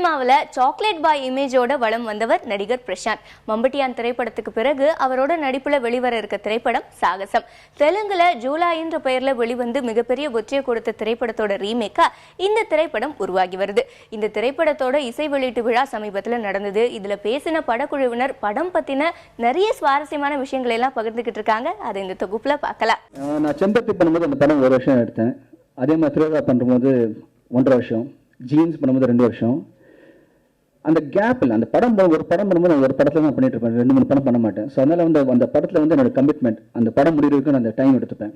சினிமாவில் chocolate boy இமேஜோட வலம் வந்தவர் நடிகர் பிரசாந்த். மம்பட்டியான் திரைப்படத்துக்கு பிறகு அவரோட நடிப்புல வெளிவர இருக்க திரைப்படம் சாகசம். தெலுங்குல ஜூலா என்ற பெயர்ல வெளிவந்து மிகப்பெரிய வெற்றியை கொடுத்த திரைப்படத்தோட ரீமேக்கா இந்த திரைப்படம் உருவாகி வருது. இந்த திரைப்படத்தோட இசை வெளியீட்டு விழா சமீபத்துல நடந்தது. இதுல பேசின படக்குழுவினர் படம் பத்தின நிறைய சுவாரஸ்யமான விஷயங்களை எல்லாம் பகிர்ந்துகிட்டு இருக்காங்க. அதை இந்த தொகுப்புல பார்க்கலாம். நான் செம்பருத்தி பண்ணும்போது அந்த படம் 1 வருஷம் எடுத்தேன். அதே மாதிரி திருவிழா பண்ணும்போது 1.5 வருஷம், ஜீன்ஸ் பண்ணும்போது 2 வருஷம். அந்த கேப்பில் அந்த படம் ஒரு படம் பண்ணும்போது நான் ஒரு படத்தில் தான் பண்ணிட்டு இருப்பேன், 2-3 படம் பண்ண மாட்டேன். ஸோ அதனால் அந்த படத்தில் என்னோட கமிட்மெண்ட், அந்த படம் முடிவுக்கு நான் அந்த டைம் எடுத்துப்பேன்.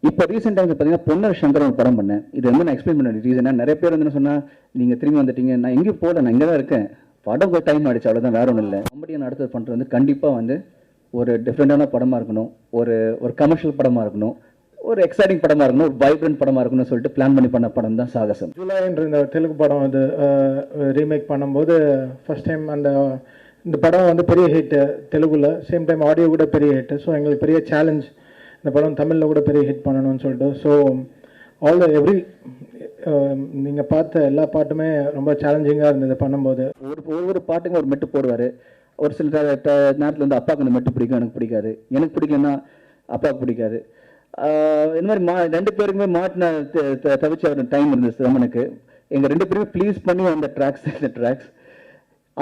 இப்போ ரீசெண்ட் டைம்ஸ் பார்த்தீங்கன்னா பொன்னர் சங்கர் ஒரு படம் பண்ணேன். இது நான் எக்ஸ்பிளைன் பண்ண ரீசன் நிறைய பேர் வந்து சொன்னால் நீங்கள் திரும்பி வந்துட்டீங்க, நான் எங்கேயும் போகல, நான் இங்கே தான் இருக்கேன், படம் ஒரு டைம் ஆகிடுச்சு, அவ்வளோதான், வேற ஒன்றும் இல்லை. மம்பட்டியான் அடுத்தது பண்ணுறது வந்து கண்டிப்பாக வந்து ஒரு டிஃப்ரெண்டான படமாக இருக்கணும், ஒரு கமர்ஷியல் படமாக இருக்கணும், ஒரு எக்ஸைட்டிங் படமாக இருக்கணும், ஒரு வைப்ரண்ட் படமாக இருக்கணும்னு சொல்லிட்டு பிளான் பண்ணி பண்ண படம் தான் சாகசம். ஜூலாய்ன்ற இந்த தெலுங்கு படம் வந்து ரீமேக் பண்ணும்போது ஃபர்ஸ்ட் டைம் இந்த படம் வந்து பெரிய ஹிட்டு தெலுங்குல, சேம் டைம் ஆடியோ கூட பெரிய ஹிட்டு. ஸோ எங்களுக்கு பெரிய சேலஞ்ச் இந்த படம் தமிழில் கூட பெரிய ஹிட் பண்ணணும்னு சொல்லிட்டு. ஸோ நீங்கள் பார்த்த எல்லா பாட்டுமே ரொம்ப சேலஞ்சிங்காக இருந்தது பண்ணும்போது. ஒவ்வொரு பாட்டுக்கும் ஒரு மெட்டு போடுவார். ஒரு சில நேரத்தில் வந்து அப்பாவுக்கு அந்த மெட்டு பிடிக்கும், எனக்கு பிடிக்காது, எனக்கு பிடிக்கலன்னா அப்பாவுக்கு பிடிக்காது. இந்த மாதிரி 2 பேருக்குமே மாட்டின தவிச்ச ஒரு டைம் இருந்துச்சு ரமனுக்கு. எங்கள் 2 பேருமே ப்ளீஸ் பண்ணி அந்த ட்ராக்ஸ்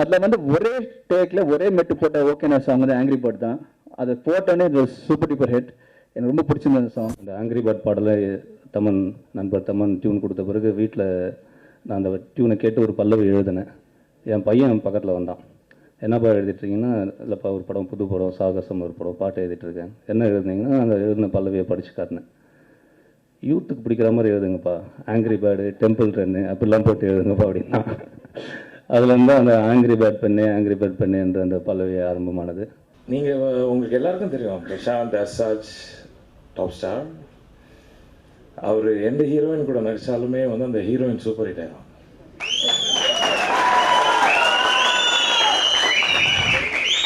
அதில் வந்து ஒரே டேக்கில் ஒரே மெட்டு போட்ட ஓகேனா சாங் வந்து ஆங்கிரி பேர்ட் தான். அது போட்டோன்னே இது சூப்பர் டூப்பர் ஹிட். எனக்கு ரொம்ப பிடிச்சிருந்த அந்த சாங். இந்த ஆங்கிரி பேர்ட் பாடலை நண்பர் தமன் டியூன் கொடுத்த பிறகு வீட்டில் நான் அந்த டியூனை கேட்டு ஒரு பல்லவி எழுதினேன். என் பையன் பக்கத்தில் வந்தான். என்னப்பா எழுதிட்டுருக்கீங்கன்னா, இல்லைப்பா ஒரு படம், புது படம் சாகசம் ஒரு படம், பாட்டு எழுதிட்டுருக்கேன். என்ன எழுதுனீங்கன்னா அந்த எழுதின பல்லவியை படித்து காட்டினேன். யூத்துக்கு பிடிக்கிற மாதிரி எழுதுங்கப்பா, ஆங்கிரி பேர்டு, டெம்பிள் ரன்னு அப்படிலாம் போட்டு எழுதுங்கப்பா அப்படின்னா. அதுலேருந்து அந்த ஆங்கிரி பேர்ட் பெண்ணு என்ற அந்த பல்லவி ஆரம்பமானது. நீங்கள் உங்களுக்கு எல்லாருக்கும் தெரியும் பிரசாந்த் அசாஜ் டாப் ஸ்டார். அவர் எந்த ஹீரோயின் கூட நடித்தாலுமே வந்து அந்த ஹீரோயின் சூப்பர் ஹிட் ஆகும்.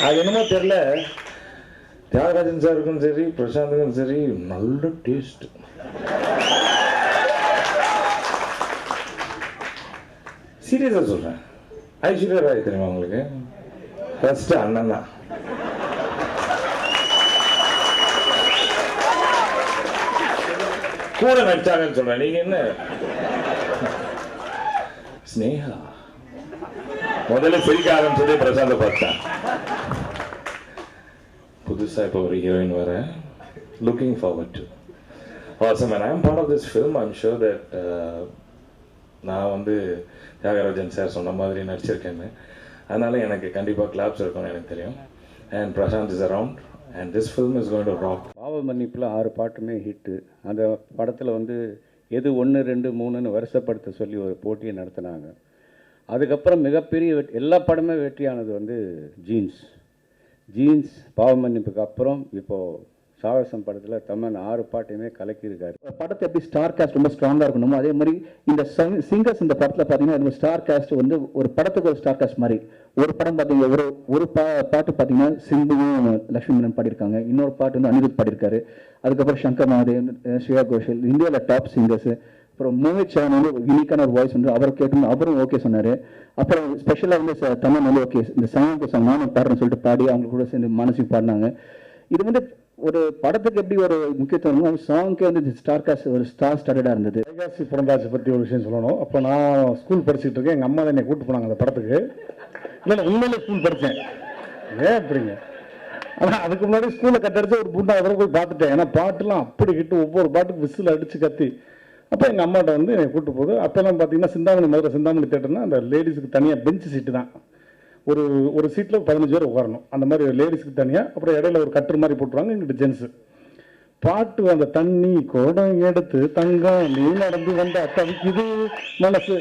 அது என்னமோ தெரியல, தியாகராஜன் சாருக்கும் சரி பிரசாந்துக்கும் சரி நல்ல டேஸ்ட். சீரியஸாக சொல்கிறேன். ஐஸ்வர்யா ராய் தெரியுமா உங்களுக்கு? ஃபர்ஸ்ட் அண்ணன் தான். கூட நடிச்சாங்கன்னு சொல்கிறேன். நீங்கள் என்ன ஸ்னேகா முதல்ல சிரிக்க ஆரம்பிச்சதே பிரசாந்தை பார்த்தேன். புதுசாக இப்போ ஒரு ஹீரோயின் வர, looking forward to awesome. And I am part of this film. I am sure that நான் வந்து தியாகராஜன் சார் சொன்ன மாதிரி நடிச்சிருக்கேன்னு, அதனால எனக்கு கண்டிப்பாக கிளாப்ஸ் இருக்கும்னு எனக்கு தெரியும். And Prashanth is around and this film is going to rock. பாவ மன்னிப்பில் 6 பாட்டுமே ஹிட்டு. அந்த படத்தில் வந்து எது 1, 2, 3ன்னு வருஷப்படுத்த சொல்லி ஒரு போட்டியை நடத்தினாங்க. அதுக்கப்புறம் மிகப்பெரிய எல்லா படமே வெற்றியானது வந்து ஜீன்ஸ் பாவ மன்னிப்புக்கு அப்புறம் இப்போது சாகசம் படத்தில் தமன் 6 பாட்டையுமே கலக்கியிருக்காரு. படத்தை எப்படி ஸ்டார் காஸ்ட் ரொம்ப ஸ்ட்ராங்காக இருக்கணுமோ அதே மாதிரி இந்த சிங்கர்ஸ் இந்த படத்தில் பார்த்தீங்கன்னா ஸ்டார் காஸ்ட் வந்து ஒரு படத்துக்கு ஒரு ஸ்டார் காஸ்ட் மாதிரி. ஒரு படம் பார்த்தீங்கன்னா ஒரு பாட்டு பார்த்தீங்கன்னா சிம்புவும் லட்சுமி மேனன் பாடியிருக்காங்க, இன்னொரு பாட்டு வந்து அனிருத் பாடியிருக்காரு, அதுக்கப்புறம் சங்கர் மகாதேவன், ஸ்ரேயா கோஷல், இந்தியாவில் டாப் சிங்கர்ஸு. அப்புறம் மோஹித் சௌஹான் வந்து யூனிக்கான ஒரு வாய்ஸ் வந்து அவர் கேட்டு அவரும் ஓகே சொன்னார். அப்புறம் ஸ்பெஷலாக வந்து தமன் வந்து ஓகே இந்த சாங் நானும் பாடுறேன்னு சொல்லிட்டு பாடி அவங்க கூட சேர்ந்து மனசு பாடினாங்க. இது வந்து ஒரு படத்துக்கு எப்படி ஒரு முக்கியத்துவம், சாங்க்கே வந்து ஸ்டார் காஸ்ட் ஒரு ஸ்டார் ஸ்டார்டடாக இருந்தது. வைகாசி பிறந்தாச்சு பற்றி ஒரு விஷயம் சொல்லணும். அப்போ நான் ஸ்கூல் படிச்சுட்டு இருக்கேன். எங்கள் அம்மா தான் என்னை கூப்பிட்டு போனாங்க அந்த படத்துக்கு. இல்லை உண்மையிலே ஸ்கூல் படித்தேன். ஏன் அப்படிங்க? ஆனால் அதுக்கு முன்னாடி ஸ்கூலில் கட்டடிச்சு ஒரு 3வது தடவை போய் பார்த்துட்டேன். ஏன்னா பாட்டுலாம் அப்படி கிட்டு ஒவ்வொரு பாட்டுக்கு விசில் அடித்து கத்தி. அப்போ எங்கள் அம்மாட்ட வந்து என்னை கூப்பிட்டு போகுது. அப்போல்லாம் பார்த்தீங்கன்னா சிந்தாமணி தேட்டர்னா அந்த லேடிஸுக்கு தனியாக பெஞ்ச் சீட்டு தான். ஒரு சீட்டில் 15 பேர் உட்காரணும். அந்த மாதிரி லேடிஸுக்கு தனியாக, அப்புறம் இடையில ஒரு கட்டுற மாதிரி போட்டுருவாங்க, எங்கிட்ட ஜென்ஸு. பாட்டு அந்த தண்ணி குடம் எடுத்து தங்கம் நீ நடந்து வந்த தவிக்குது மனசு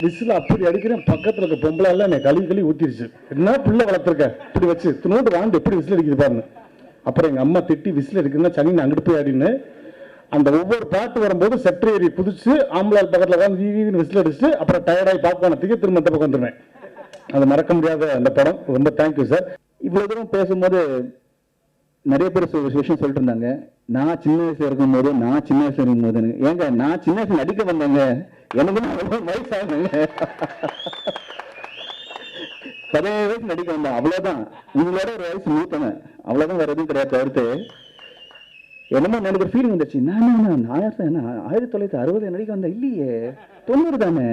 விசில் அப்படி அடிக்கிறேன். பக்கத்தில் இருக்க பொம்பளை எல்லாம் என்னை கழுவி ஊற்றிருச்சு. என்ன பிள்ளை வளர்த்துருக்க இப்படி வச்சு துணோண்டு வாண்டு எப்படி விசில் அடிக்குது பாருன்னு. அப்புறம் எங்கள் அம்மா திட்டி விசில் அடிக்குதுன்னா சனி அங்கிட்டு போய் ஆடின்னு அந்த ஒவ்வொரு பாட்டு வரும்போது செட்ரி ஏறி புதிச்சு ஆம்பளால் பக்கத்தில் உட்காந்து விசில் அடிச்சுட்டு அப்புறம் டயர்டாகி பாப்கார்னத்துக்கு திரும்ப அந்த பக்கம் வந்துடுவேன். அது மறக்க முடியாத அந்த படம். ரொம்ப தேங்க்யூ சார். இவ்வளோ தூரம் பேசும்போது நிறைய பேர் விஷயம் சொல்லிட்டு இருந்தாங்க, நான் சின்ன வயசுல இருக்கும்போது ஏங்க நான் சின்ன வயசுல நடிக்க வந்தேங்க, எனக்கு அவ்வளோ வயசாகுங்க. 17 வயசு நடிக்க வந்தேன், அவ்வளோதான். உங்களோட ஒரு வயசு மூத்தவன், அவ்வளோதான், வேற எதுவும் கிடையாது. தவிர்த்து என்னமோ எனக்கு ஒரு ஃபீலிங் வந்துச்சு, நான் 1960 நடிக்க வந்தேன், இல்லையே 90 தானே,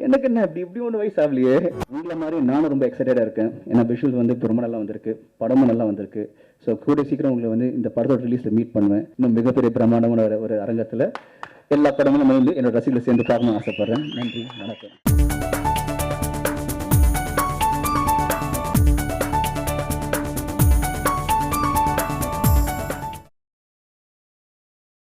எனக்கு என்ன இப்படி ஒன்று வயசு ஆகலையே. உங்களை மாதிரி நானும் ரொம்ப எக்ஸைட்டடாக இருக்கேன். ஏன்னா விஷுவல் வந்து இப்போ ரொம்ப நல்லா வந்திருக்கு, படமும் நல்லா வந்திருக்கு. ஸோ கூடிய சீக்கிரம் உங்களை வந்து இந்த படத்தோட ரிலீஸில் மீட் பண்ணுவேன். இன்னும் மிகப்பெரிய பிரம்மாண்டமான ஒரு அரங்கத்தில் எல்லா படமும் நம்ம வந்து என்னோட ரசிகர்களை சேர்ந்து பார்க்கணும்னு ஆசைப்பட்றேன். நன்றி, வணக்கம்.